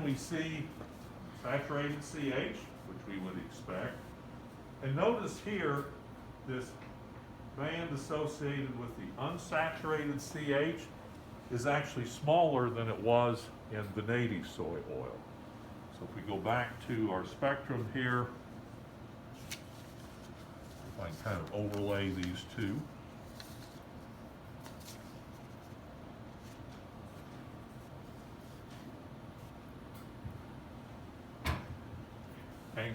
we see saturated CH, which we would expect. And notice here, this band associated with the unsaturated CH is actually smaller than it was in the native soy oil. So if we go back to our spectrum here, if I can kind of overlay these two. Okay,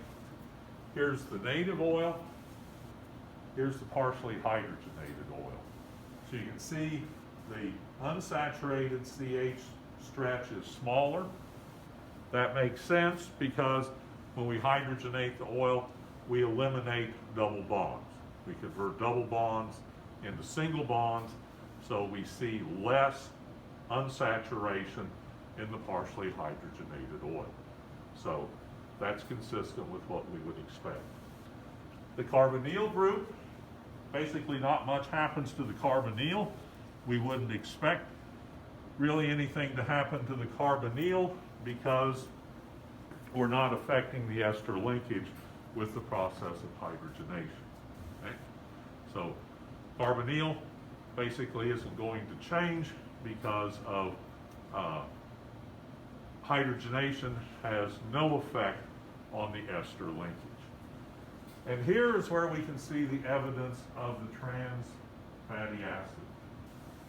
here's the native oil, here's the partially hydrogenated oil. So you can see the unsaturated CH stretch is smaller. That makes sense because when we hydrogenate the oil, we eliminate double bonds. We convert double bonds into single bonds, so we see less unsaturation in the partially hydrogenated oil. So that's consistent with what we would expect. The carbonyl group, basically not much happens to the carbonyl. We wouldn't expect really anything to happen to the carbonyl because we're not affecting the ester linkage with the process of hydrogenation. Okay? So carbonyl basically isn't going to change because of hydrogenation has no effect on the ester linkage. And here is where we can see the evidence of the trans fatty acid.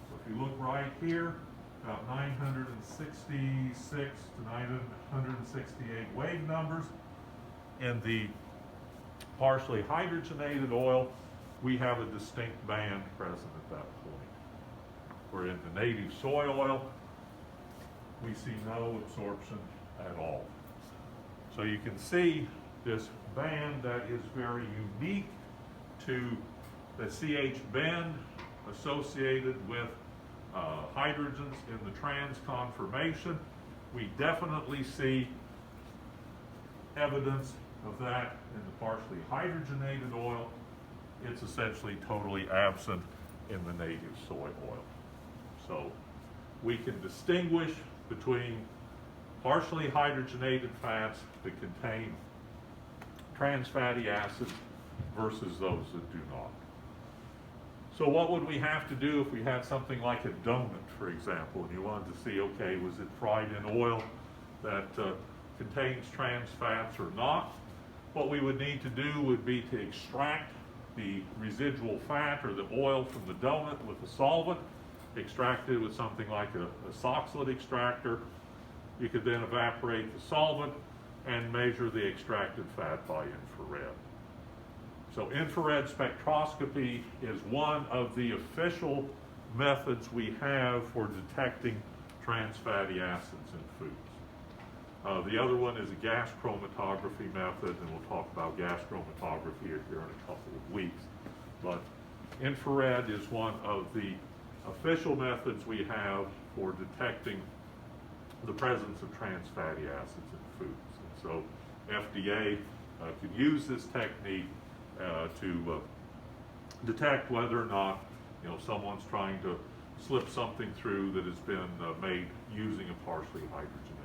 So if you look right here, about 966 to 968 wave numbers. In the partially hydrogenated oil, we have a distinct band present at that point. Where in the native soy oil, we see no absorption at all. So you can see this band that is very unique to the CH band associated with hydrogens in the trans conformation. We definitely see evidence of that in the partially hydrogenated oil. It's essentially totally absent in the native soy oil. So we can distinguish between partially hydrogenated fats that contain trans fatty acids versus those that do not. So what would we have to do if we had something like a donut, for example, and you wanted to see, okay, was it fried in oil that contains trans fats or not? What we would need to do would be to extract the residual fat or the oil from the donut with a solvent, extract it with something like a Soxhlet extractor. You could then evaporate the solvent and measure the extracted fat by infrared. So infrared spectroscopy is one of the official methods we have for detecting trans fatty acids in foods. The other one is a gas chromatography method, and we'll talk about gas chromatography here in a couple of weeks. But infrared is one of the official methods we have for detecting the presence of trans fatty acids in foods. And so FDA could use this technique to detect whether or not someone's trying to slip something through that has been made using a partially hydrogenated